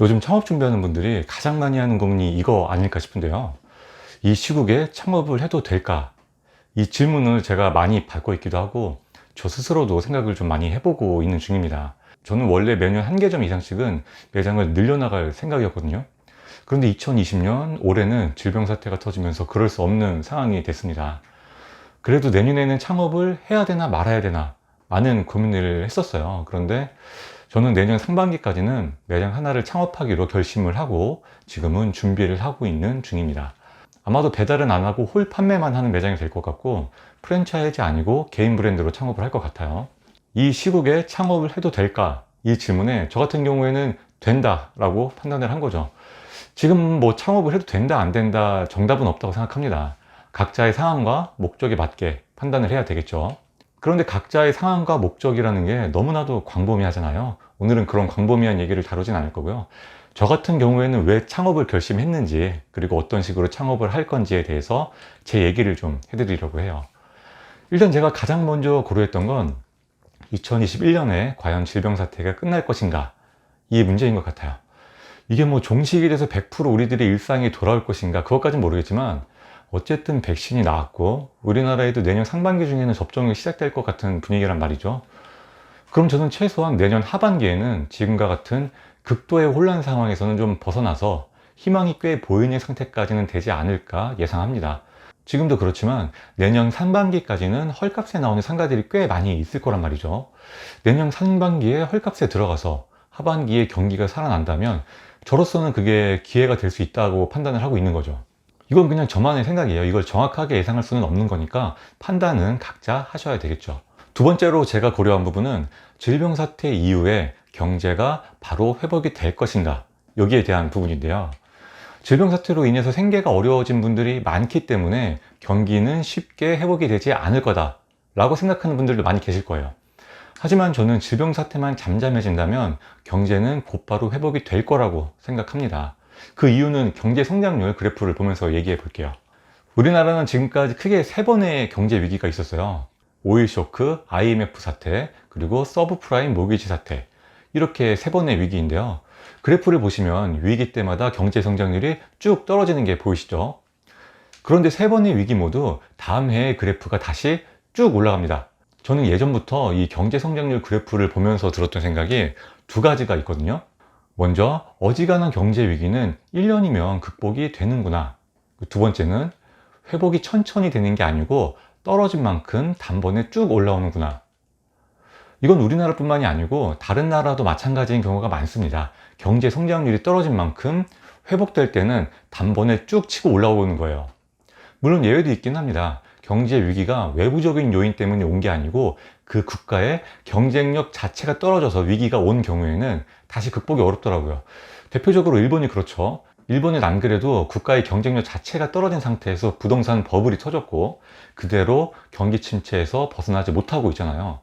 요즘 창업 준비하는 분들이 가장 많이 하는 고민이 이거 아닐까 싶은데요. 이 시국에 창업을 해도 될까? 이 질문을 제가 많이 받고 있기도 하고 저 스스로도 생각을 좀 많이 해보고 있는 중입니다. 저는 원래 매년 한 개점 이상씩은 매장을 늘려나갈 생각이었거든요. 그런데 2020년 올해는 질병 사태가 터지면서 그럴 수 없는 상황이 됐습니다. 그래도 내년에는 창업을 해야 되나 말아야 되나 많은 고민을 했었어요. 그런데 저는 내년 상반기까지는 매장 하나를 창업하기로 결심을 하고 지금은 준비를 하고 있는 중입니다. 아마도 배달은 안 하고 홀 판매만 하는 매장이 될 것 같고 프랜차이즈 아니고 개인 브랜드로 창업을 할 것 같아요. 이 시국에 창업을 해도 될까? 이 질문에 저 같은 경우에는 된다라고 판단을 한 거죠. 지금 뭐 창업을 해도 된다 안 된다 정답은 없다고 생각합니다. 각자의 상황과 목적에 맞게 판단을 해야 되겠죠. 그런데 각자의 상황과 목적이라는 게 너무나도 광범위하잖아요. 오늘은 그런 광범위한 얘기를 다루진 않을 거고요. 저 같은 경우에는 왜 창업을 결심했는지, 그리고 어떤 식으로 창업을 할 건지에 대해서 제 얘기를 좀 해드리려고 해요. 일단 제가 가장 먼저 고려했던 건 2021년에 과연 질병 사태가 끝날 것인가, 이 문제인 것 같아요. 이게 뭐 종식이 돼서 100% 우리들의 일상이 돌아올 것인가, 그것까진 모르겠지만 어쨌든 백신이 나왔고 우리나라에도 내년 상반기 중에는 접종이 시작될 것 같은 분위기란 말이죠. 그럼 저는 최소한 내년 하반기에는 지금과 같은 극도의 혼란 상황에서는 좀 벗어나서 희망이 꽤 보이는 상태까지는 되지 않을까 예상합니다. 지금도 그렇지만 내년 상반기까지는 헐값에 나오는 상가들이 꽤 많이 있을 거란 말이죠. 내년 상반기에 헐값에 들어가서 하반기에 경기가 살아난다면 저로서는 그게 기회가 될 수 있다고 판단을 하고 있는 거죠. 이건 그냥 저만의 생각이에요. 이걸 정확하게 예상할 수는 없는 거니까 판단은 각자 하셔야 되겠죠. 두 번째로 제가 고려한 부분은 질병 사태 이후에 경제가 바로 회복이 될 것인가, 여기에 대한 부분인데요. 질병 사태로 인해서 생계가 어려워진 분들이 많기 때문에 경기는 쉽게 회복이 되지 않을 거다 라고 생각하는 분들도 많이 계실 거예요. 하지만 저는 질병 사태만 잠잠해진다면 경제는 곧바로 회복이 될 거라고 생각합니다. 그 이유는 경제 성장률 그래프를 보면서 얘기해 볼게요. 우리나라는 지금까지 크게 3번의 경제 위기가 있었어요. 오일 쇼크, IMF 사태, 그리고 서브프라임 모기지 사태, 이렇게 3번의 위기인데요. 그래프를 보시면 위기 때마다 경제 성장률이 쭉 떨어지는 게 보이시죠? 그런데 3번의 위기 모두 다음 해의 그래프가 다시 쭉 올라갑니다. 저는 예전부터 이 경제 성장률 그래프를 보면서 들었던 생각이 두 가지가 있거든요. 먼저 어지간한 경제 위기는 1년이면 극복이 되는구나. 두 번째는 회복이 천천히 되는 게 아니고 떨어진 만큼 단번에 쭉 올라오는구나. 이건 우리나라뿐만이 아니고 다른 나라도 마찬가지인 경우가 많습니다. 경제 성장률이 떨어진 만큼 회복될 때는 단번에 쭉 치고 올라오는 거예요. 물론 예외도 있긴 합니다. 경제 위기가 외부적인 요인 때문에 온 게 아니고 그 국가의 경쟁력 자체가 떨어져서 위기가 온 경우에는 다시 극복이 어렵더라고요. 대표적으로 일본이 그렇죠. 일본은 안 그래도 국가의 경쟁력 자체가 떨어진 상태에서 부동산 버블이 터졌고 그대로 경기 침체에서 벗어나지 못하고 있잖아요.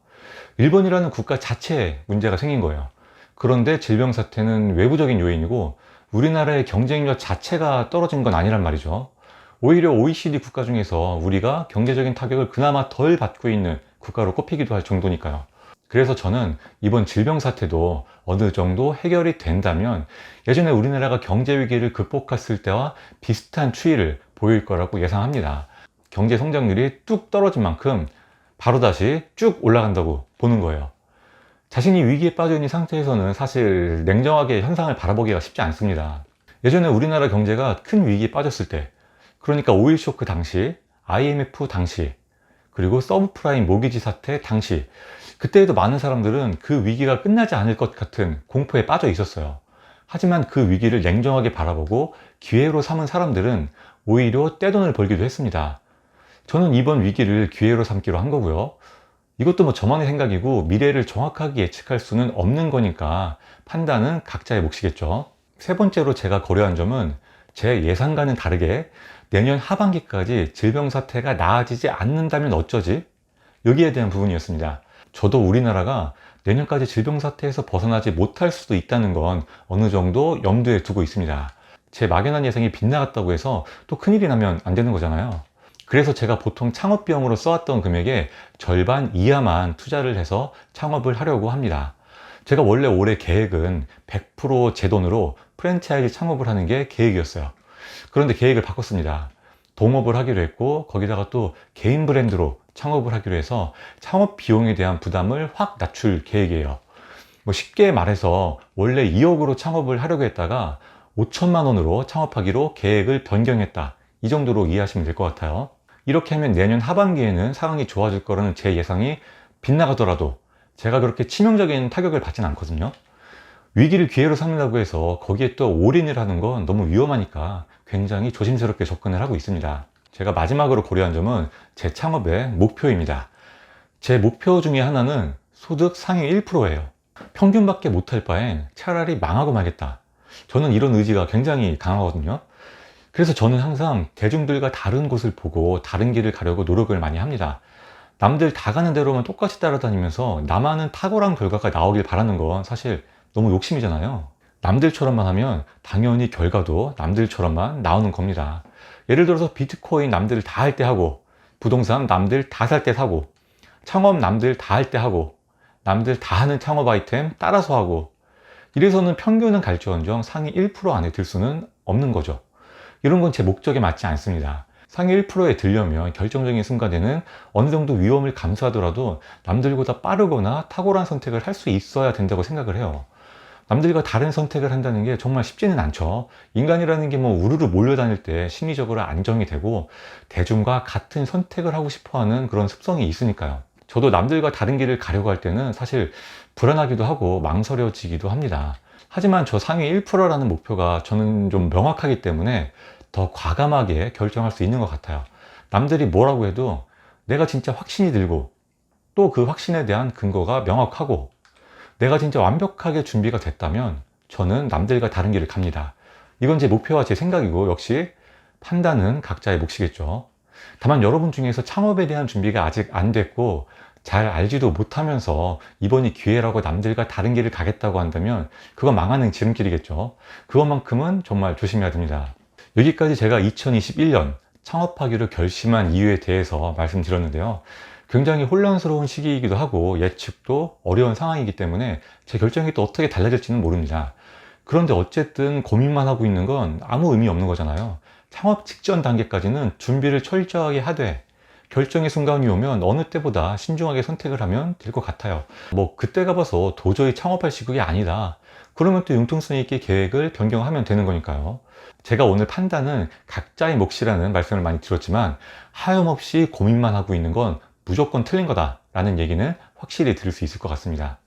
일본이라는 국가 자체에 문제가 생긴 거예요. 그런데 질병 사태는 외부적인 요인이고 우리나라의 경쟁력 자체가 떨어진 건 아니란 말이죠. 오히려 OECD 국가 중에서 우리가 경제적인 타격을 그나마 덜 받고 있는 국가로 꼽히기도 할 정도니까요. 그래서 저는 이번 질병 사태도 어느 정도 해결이 된다면 예전에 우리나라가 경제 위기를 극복했을 때와 비슷한 추이를 보일 거라고 예상합니다. 경제 성장률이 뚝 떨어진 만큼 바로 다시 쭉 올라간다고 보는 거예요. 자신이 위기에 빠져 있는 상태에서는 사실 냉정하게 현상을 바라보기가 쉽지 않습니다. 예전에 우리나라 경제가 큰 위기에 빠졌을 때, 그러니까 오일 쇼크 당시, IMF 당시, 그리고 서브프라임 모기지 사태 당시, 그때에도 많은 사람들은 그 위기가 끝나지 않을 것 같은 공포에 빠져 있었어요. 하지만 그 위기를 냉정하게 바라보고 기회로 삼은 사람들은 오히려 떼돈을 벌기도 했습니다. 저는 이번 위기를 기회로 삼기로 한 거고요. 이것도 뭐 저만의 생각이고 미래를 정확하게 예측할 수는 없는 거니까 판단은 각자의 몫이겠죠. 세 번째로 제가 고려한 점은 제 예상과는 다르게 내년 하반기까지 질병 사태가 나아지지 않는다면 어쩌지? 여기에 대한 부분이었습니다. 저도 우리나라가 내년까지 질병 사태에서 벗어나지 못할 수도 있다는 건 어느 정도 염두에 두고 있습니다. 제 막연한 예상이 빗나갔다고 해서 또 큰일이 나면 안 되는 거잖아요. 그래서 제가 보통 창업 비용으로 써왔던 금액의 절반 이하만 투자를 해서 창업을 하려고 합니다. 제가 원래 올해 계획은 100% 제 돈으로 프랜차이즈 창업을 하는 게 계획이었어요. 그런데 계획을 바꿨습니다. 동업을 하기로 했고 거기다가 또 개인 브랜드로 창업을 하기로 해서 창업 비용에 대한 부담을 확 낮출 계획이에요. 뭐 쉽게 말해서 원래 2억으로 창업을 하려고 했다가 5천만 원으로 창업하기로 계획을 변경했다. 이 정도로 이해하시면 될 것 같아요. 이렇게 하면 내년 하반기에는 상황이 좋아질 거라는 제 예상이 빗나가더라도 제가 그렇게 치명적인 타격을 받진 않거든요. 위기를 기회로 삼는다고 해서 거기에 또 올인을 하는 건 너무 위험하니까 굉장히 조심스럽게 접근을 하고 있습니다. 제가 마지막으로 고려한 점은 제 창업의 목표입니다. 제 목표 중에 하나는 소득 상위 1%예요. 평균밖에 못할 바엔 차라리 망하고 말겠다. 저는 이런 의지가 굉장히 강하거든요. 그래서 저는 항상 대중들과 다른 곳을 보고 다른 길을 가려고 노력을 많이 합니다. 남들 다 가는 대로만 똑같이 따라다니면서 나만은 탁월한 결과가 나오길 바라는 건 사실 너무 욕심이잖아요. 남들처럼만 하면 당연히 결과도 남들처럼만 나오는 겁니다. 예를 들어서 비트코인 남들 다 할 때 하고, 부동산 남들 다 살 때 사고, 창업 남들 다 할 때 하고, 남들 다 하는 창업 아이템 따라서 하고, 이래서는 평균은 갈지언정 상위 1% 안에 들 수는 없는 거죠. 이런 건 제 목적에 맞지 않습니다. 상위 1%에 들려면 결정적인 순간에는 어느 정도 위험을 감수하더라도 남들보다 빠르거나 탁월한 선택을 할 수 있어야 된다고 생각을 해요. 남들과 다른 선택을 한다는 게 정말 쉽지는 않죠. 인간이라는 게 뭐 우르르 몰려다닐 때 심리적으로 안정이 되고 대중과 같은 선택을 하고 싶어 하는 그런 습성이 있으니까요. 저도 남들과 다른 길을 가려고 할 때는 사실 불안하기도 하고 망설여지기도 합니다. 하지만 저 상위 1%라는 목표가 저는 좀 명확하기 때문에 더 과감하게 결정할 수 있는 것 같아요. 남들이 뭐라고 해도 내가 진짜 확신이 들고 또 그 확신에 대한 근거가 명확하고 내가 진짜 완벽하게 준비가 됐다면 저는 남들과 다른 길을 갑니다. 이건 제 목표와 제 생각이고 역시 판단은 각자의 몫이겠죠. 다만 여러분 중에서 창업에 대한 준비가 아직 안 됐고 잘 알지도 못하면서 이번이 기회라고 남들과 다른 길을 가겠다고 한다면 그건 망하는 지름길이겠죠. 그것만큼은 정말 조심해야 됩니다. 여기까지 제가 2021년 창업하기로 결심한 이유에 대해서 말씀드렸는데요. 굉장히 혼란스러운 시기이기도 하고 예측도 어려운 상황이기 때문에 제 결정이 또 어떻게 달라질지는 모릅니다. 그런데 어쨌든 고민만 하고 있는 건 아무 의미 없는 거잖아요. 창업 직전 단계까지는 준비를 철저하게 하되 결정의 순간이 오면 어느 때보다 신중하게 선택을 하면 될 것 같아요. 뭐 그때가 봐서 도저히 창업할 시국이 아니다. 그러면 또 융통성 있게 계획을 변경하면 되는 거니까요. 제가 오늘 판단은 각자의 몫이라는 말씀을 많이 드렸지만 하염없이 고민만 하고 있는 건 무조건 틀린 거다 라는 얘기는 확실히 들을 수 있을 것 같습니다.